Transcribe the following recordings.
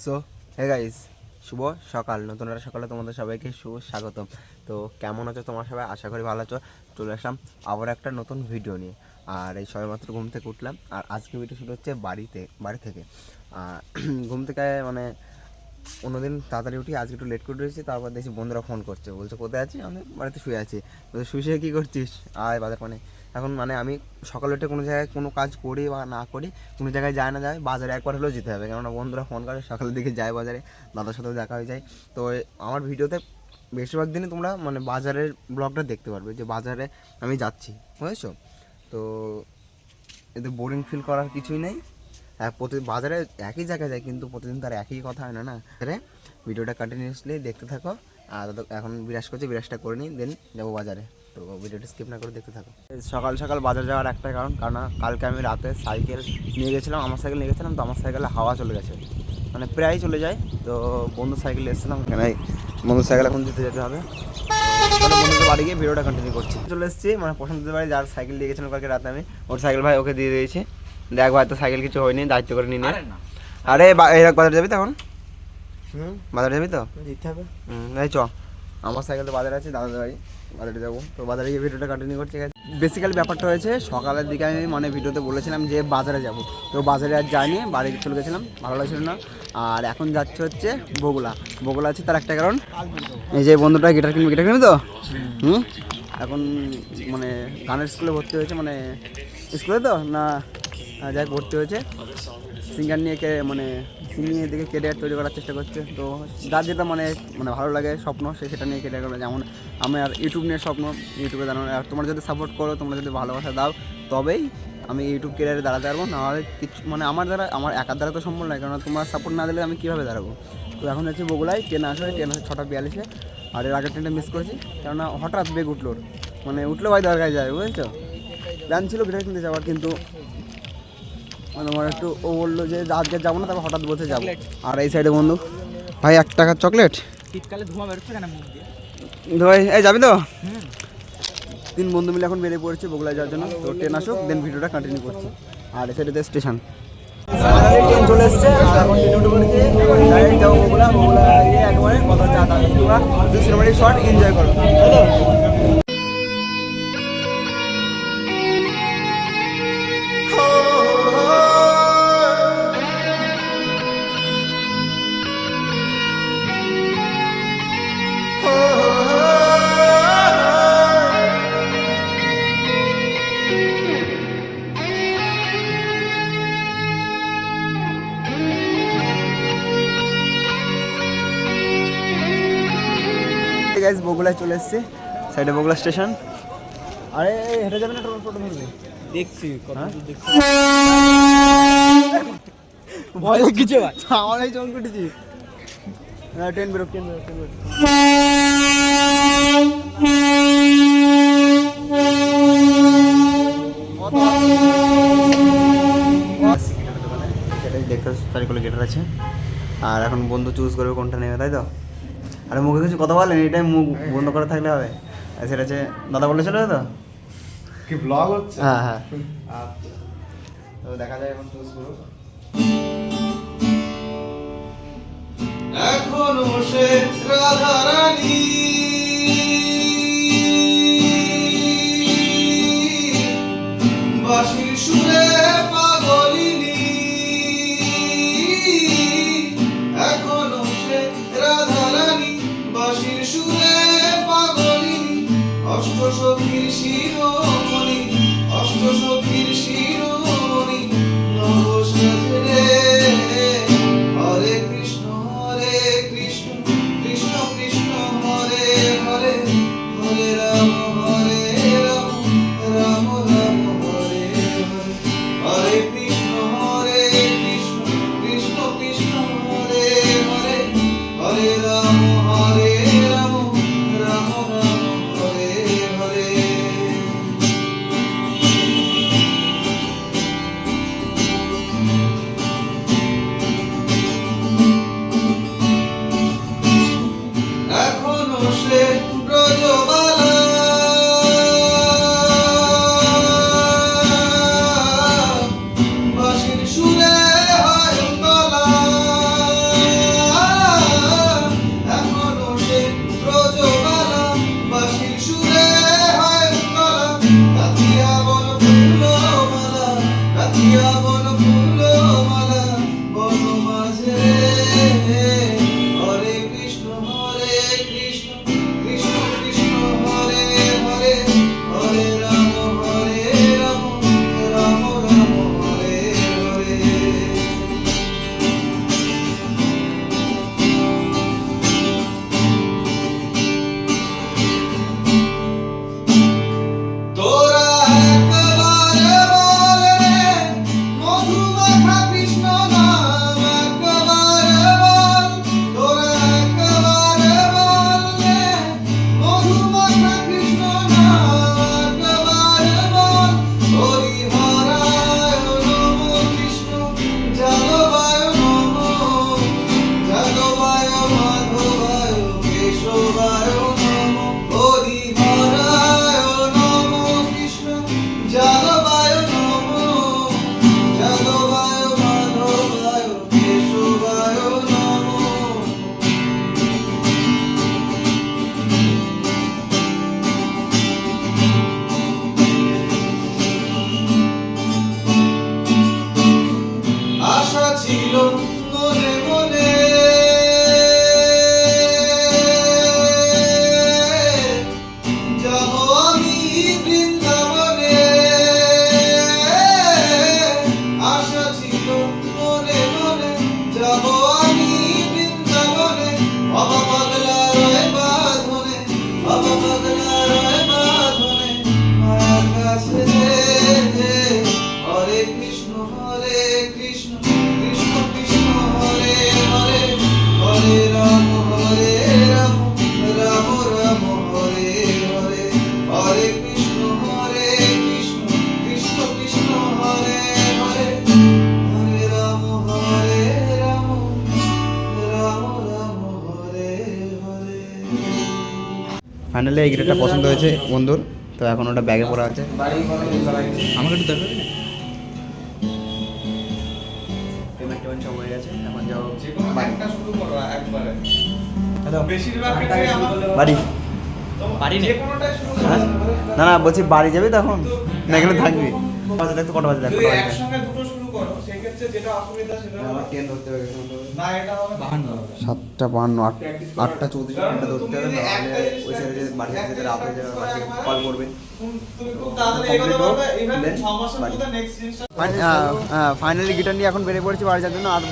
So hey guys, শুভ সকাল। নতুন একটা সকালে তোমাদের সবাইকে শুভ স্বাগতম। তো কেমন আছো তোমরা সবাই? আশা করি ভালো আছো। চলে আসলাম আবার একটা নতুন ভিডিও নিয়ে। আর এই সবেমাত্র ঘুম থেকে উঠলাম। আর আজকে ভিডিও শুরু হচ্ছে বাড়ি থেকে। ঘুম থেকে মানে অন্যদিন তাড়াতাড়ি উঠি, আজকে একটু লেট করে উঠেছি। তারপর দেখছি বন্ধুরা ফোন করছে, বলছে কোথায় আছি? আমি বাড়িতে শুয়ে আছি। বলছে শুয়ে কী করছিস? আয় বাজার। মানে এখন মানে আমি সকালে উঠে কোনো জায়গায় কোনো কাজ করি বা না করি, কোনো জায়গায় যায় বাজারে একবার হলেও যেতে হবে, কেননা বন্ধুরা ফোন করে সকালের দিকে যায় বাজারে, দাদার সাথেও দেখা হয়ে যায়। তো আমার ভিডিওতে বেশিরভাগ দিনই তোমরা মানে বাজারের ব্লগটা দেখতে পারবে, যে বাজারে আমি যাচ্ছি, বুঝেছো? তো এতে বোরিং ফিল করার কিছুই নেই। হ্যাঁ, বাজারে একই জায়গায় যায়, কিন্তু প্রতিদিন তার একই কথা হয় না। ভিডিওটা কন্টিনিউসলি দেখতে থাকো। আর এখন বিরাজ করছি, বিরাজটা করে নিই, দেন যাবো বাজারে। তো ভিডিওটা স্কিপ না করে দেখতে থাকো। সকাল সকাল বাজার যাওয়ার একটাই কারণ কালকে আমি রাতে সাইকেল নিয়ে গেছিলাম, আমার সাইকেল নিয়ে গেছিলাম। তো আমার সাইকেলে হাওয়া চলে গেছে, মানে প্রায়ই চলে যায়। তো বন্ধুর সাইকেল এসেছিলাম, এখানে বন্ধুর সাইকেল এখন যেতে হবে। বন্ধুদের বাড়ি গিয়ে ভিডিওটা কন্টিনিউ করছি। চলে এসেছি মানে পছন্দের বাড়ি, যার সাইকেল দিয়ে গেছিলাম কালকে রাতে আমি, ওর সাইকেল ভাই ওকে দিয়ে দিয়েছি। দেখ ভাই, তো সাইকেল কিছু হয়নি, দায়িত্ব করে নিয়ে। আরে এরকম বাজারে যাবি তো? এখন বাজারে যাবি তো? যেতে হবে। এই চ, আমার সাইকেল তো বাজারে আছে, দাদাদের বাড়ি, বাজারে যাবো। তো বাজারে গিয়ে ভিডিওটা কন্টিনিউ করছি। বেসিক্যালি ব্যাপারটা হয়েছে, সকালের দিকে আমি মানে ভিডিওতে বলেছিলাম যে বাজারে যাব। তো বাজারে আর যাইনি, বাড়ি চলে গেছিলাম, ভালো লাগছিল না। আর এখন যাচ্ছে হচ্ছে বগুলা আছে। তার একটা কারণ, এই যে বন্ধুটা গিটার কিনবি তো। এখন মানে গানের স্কুলে ভর্তি হয়েছে, মানে স্কুলে তো না যাই ভর্তি হয়েছে। সিঙ্গার নিয়ে মানে সিঙ্গিং এর দিকে কেরিয়ার তৈরি করার চেষ্টা করছে। তো যার যেটা মানে ভালো লাগে স্বপ্ন, সেটা নিয়ে কেরিয়ার করে। যেমন আমি আর ইউটিউব নিয়ে স্বপ্ন, ইউটিউবে দাঁড়ানো। আর তোমরা যদি সাপোর্ট করো, তোমরা যদি ভালোবাসা দাও, তবেই আমি ইউটিউব কেরিয়ারে দাঁড়াতে পারবো। নাহলে কিছু মানে আমার একার দ্বারা তো সম্ভব নয়, কারণ তোমার সাপোর্ট না দিলে আমি কীভাবে দাঁড়াবো। তো এখন যাচ্ছি বগুলায়, ট্রেন আসে 6:42। আর এর আগের ট্রেনটা মিস করেছি, কেননা হঠাৎ বেগ উঠলো, মানে উঠলো ভাই দরকার যায়, বুঝেছো? প্ল্যান ছিল গিটার কিনতে যাওয়ার, কিন্তু মানে আমার একটু ও বললো যে আজকে যাবো না, তারপর হঠাৎ বলতে যাবো। আর এই সাইডে বন্ধু ভাই 1 টাকার চকলেট। শীতকালে ধোঁয়া বেরোচ্ছে কেন মুখ দিয়ে? ভাই এই যাবি তো? 3 বন্ধু মিলে এখন বেরিয়ে পড়েছে বগুলায় যাওয়ার জন্য। তো ট্রেন আসুক, দেন ভিডিওটা কন্টিনিউ করছি। আর এই সাইডে স্টেশন, ট্রেন চলে এসছে। আর এখন ট্রেন উঠে পড়েছে, ডাইরেক্ট যাবো বগুলা গিয়ে একবারে কথা হচ্ছে। তোমরা সিনেমাটিক শট এনজয় করো, হ্যালো। গাইস, বগুলায় চলে এসেছি, সাইডে বগুলা স্টেশন। আরে হেঁটে যাবে না, টোটো ধরবে? দেখছি কত দূর দেখছি। ভয় কিছু আমার এই চমক উঠেছি। ট্রেন বেরো। দেখতে চারিগুলো গেটার আছে। আর এখন বন্ধু চুজ করবে কোনটা নেবে, তাই তো? আরে মুখে কিছু কথা বলেন, এই টাইম মুখ বন্ধ করে থাকলে হবে। সেটা হচ্ছে দাদা বলেছিল তো কি ব্লগ হচ্ছে? হ্যাঁ। তো দেখা যায় এখন চুজ করো। এখনো সে রাধারানী, বাঁশির সুরে পাগলিনী। এখনো সে রাধারানী, বাঁশির সুরে পাগলিনী। অষ্টসখীর শিরোমণি, অষ্টসখীর শিরোমণি। নব সাজরে হরে কৃষ্ণ কৃষ্ণ কৃষ্ণ হরে হরে, হরে রাম রাম রাম হরে হরে। হরে কৃষ্ণ কৃষ্ণ কৃষ্ণ হরে হরে, হরে রাম রাম রাম হরে হরে। দিয়া বন ফুল মালা বন মাঝে হরে কৃষ্ণ কৃষ্ণ কৃষ্ণ হরে হরে হরে রাম রাম রাম হরে হরে তোরা একবার বল রে মধুমাখা কৃষ্ণ নাম একবার বল তোরা একবার বল রে মধুমাখা কৃষ্ণ নাম একবার বল হরি হরায় নমো কৃষ্ণ যাদবায় নমো যাদবায় মাধবায় কেশবায় নমো হরি হরায় নমো কৃষ্ণ যাদবায় নমো যাদবায় মাধবায় কেশবায় নমো আশা ছিল মনে মনে যাব আমি বৃন্দাবনে আশা ছিল মনে মনে যাব আমি বৃন্দাবনে বাবা পাগলা রয় বাঁধনে বাবা পাগলা রয় বাঁধনে মায়ার কাছে হরে কৃষ্ণ কৃষ্ণ কৃষ্ণ হরে হরে হরে রাম রাম রাম হরে হরে হরে কৃষ্ণ কৃষ্ণ কৃষ্ণ হরে হরে হরে রাম রাম রাম হরে হরে ফাইনালি এই গিটারটা পছন্দ হয়েছে বন্ধুর, তো এখন ওটা ব্যাগে পড়া আছে। আমাকে একটু দেখাবি না? পেমেন্ট সব হয়ে গেছে, এখন যাও একটা শুরু করো একবারে বেশিরভাগ ক্ষেত্রে বাড়ি। পারি না। যে কোনোটাই শুরু হ্যাঁ? করো না না বলছি বাড়ি যাবি তখন না এখানে থাকবি? বাজে দেখতো কটা বাজে যদি দেখো একসঙ্গে দুটো শুরু করো সেই ক্ষেত্রে যেটা অসুবিধা সেটা হবে। আমার ট্রেন ধরতে হবে না এটা হবে না। 7:52 8:34 ট্রেনটা ধরতে হবে, নাহলে ওই সাইডে বাড়ি যেতে রাত হয়ে যাবে, কল করবে। তুমি খুব তাড়াতাড়ি এগোতে পারবে ইভেন Then 6 মাসের বাড়ি। মধ্যে নেক্সট জিনিসটা ফাইনালি গিটার নিয়ে এখন বেরিয়ে পড়েছি বাড়ি যাওয়ার জন্য। আর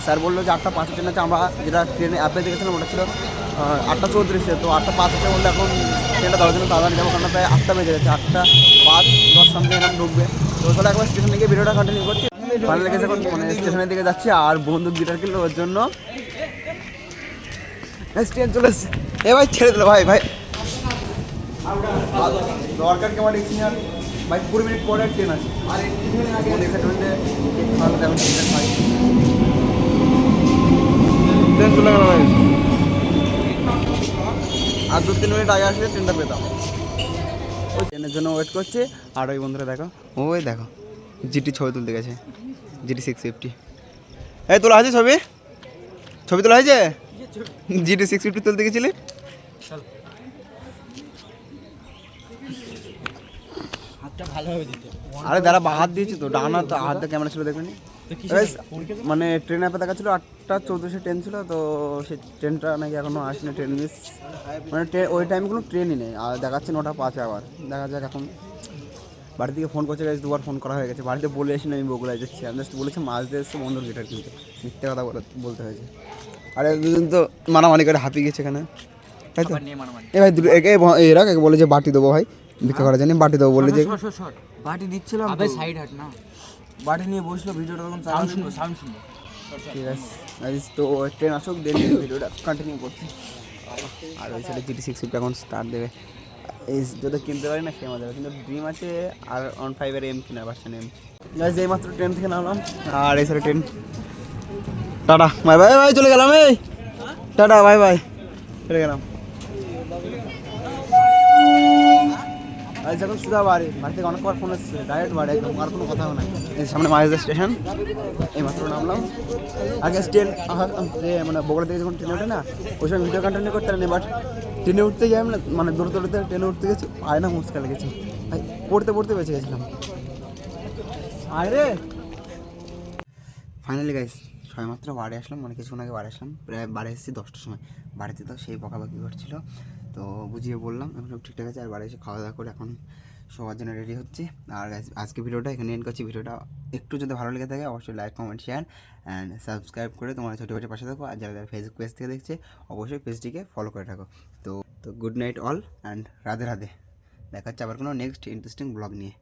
স্যার বললো যে 8:05 ট্রেন আছে, আমরা যেটা ট্রেনে অ্যাপে দেখেছিলাম ওটা ছিল 8:34, তো 8:05 বললে এখন ট্রেনটা ধরার জন্য তাড়াতাড়ি যাবো, কারণ প্রায় 8টা বেজে গেছে, 8:05 10 সামথিং এরকম ঢুকবে। তো তাহলে একবার স্টেশনে গিয়ে ভিডিওটা কন্টিনিউ করছি। ফাইনালি গেছে এখন মানে স্টেশনের দিকে যাচ্ছি, আর বন্ধু গিটার কিনলো ওর জন্য। ট্রেন চলে এসছে, এ ভাই ছেড়ে দিল ভাই ভাই দরকার কেমন দেখছি আর ভাই 20 মিনিট পরে ট্রেন আছে। আর ট্রেন চলে গেল ভাই, আর 2-3 মিনিট আগে আসলে ট্রেনটা পেতাম। ওই ট্রেনের জন্য ওয়েট করছে। আর ওই বন্ধুরা দেখো, ওই দেখো জিটি ছবি তুলতে গেছে, জিটি 650। এই তোলা আছে ছবি, ছবি তোলা হয়েছে? জিটি 650 তুলতে গেছিলি? হাতটা ভালোভাবে দিতে। আরে দাঁড়া হাত দিয়েছি তো, ডান হাত হাতটা ক্যামেরা ছিল দেখবেন। মানে ট্রেন অ্যাপে দেখা ছিল 8:34 ট্রেন ছিল, তো সেই ট্রেনটা নাকি এখনও আসেনি, ট্রেন মিস। মানে ওই টাইমে কোনো ট্রেনই নেই, আর দেখাচ্ছে 9:05 আবার। দেখা যাক এখন। বাড়ি থেকে ফোন করছে গেছে, 2বার ফোন করা হয়ে গেছে। বাড়িতে বলে আসি না আমি বগুড়ায় যাচ্ছি, আমি জাস্ট বলেছি মাছ দিয়ে এসছে বন্ধুর গিটার কিনতে, মিথ্যে কথা বলতে হয়েছে। আরে দুজন তো মানামানি করে হাঁপিয়ে গেছে এখানে, তাই তো? আবার নিয়ে মারামারি। এ ভাই এরা কাকে বলে যে বাটি দেবো ভাই, ভিক্ষা করার জন্য বাটি দেবো বলে যে বাটি দিচ্ছিলাম, আবে সাইড হাট না। বাটি নিয়ে বসলো, ভিডিওটা তখন সাউন্ড শুনবো, সাউন্ড শুনবো। ঠিক আছে গাইস, তো ট্রেন আসুক দেন ভিডিওটা কন্টিনিউ করছি। আর ওই সাইডে জিটি 650 এখন স্টার্ট দেবে। এই যদি কিনতে পারি না সে মজা হবে, কিন্তু ড্রিম আছে আর অন 5 এম কেনার পারছেন এম। গাইস এই মাত্র ট্রেন থেকে নামলাম, আর এই সাইডে train. Tata bye bye bye, চলে গেলাম। এই টাটা বাই বাই, চলে গেলাম। আজ এখন সুধা বাড়ি থেকে অনেকবার ফোন এসেছে, ডাইরেক্ট বাড়ি একদম, আর কোনো কথা না। এই সামনে মাঝে স্টেশন, এই মাত্র নামলাম। আগে ট্রেন মানে বগুড়া থেকে যখন ট্রেনে ওঠে না, ওই সময় ভিডিও কন্টিনিউ করতে পারিনি, বাট ট্রেনে উঠতে যাই না, মানে দৌড়তে দৌড়তে ট্রেনে উঠতে গেছি, আয় না মুশকিল লেগেছে, পড়তে পড়তে বেঁচে গেছিলাম। আরে ফাইনালি গাইস সবেমাত্র বাড়ি আসলাম, মানে কিছুক্ষণ আগে বাড়ি আসলাম, প্রায় বাড়ি এসেছি 10টার সময়। বাড়িতে তো সেই বকাবকি করছিল, তো বুঝিয়ে বললাম এখন সব ঠিকঠাক আছে। আর বাড়ি এসে খাওয়া দাওয়া করে এখন সবার জন্য রেডি হচ্ছে। আর guys, আজকে ভিডিওটা এখানে এন্ড করছি। ভিডিওটা একটু যদি ভালো লেগে থাকে অবশ্যই like comment share and subscribe করে তোমার ছোটো ভাইয়ের পাশে থাকো। আর যারা যারা ফেসবুক পেজ থেকে দেখছে অবশ্যই পেজটিকে ফলো করে থাকো। তো good night all and Radhe Radhe. দেখা হচ্ছে আবার কোনো নেক্সট ইন্টারেস্টিং ব্লগ নিয়ে।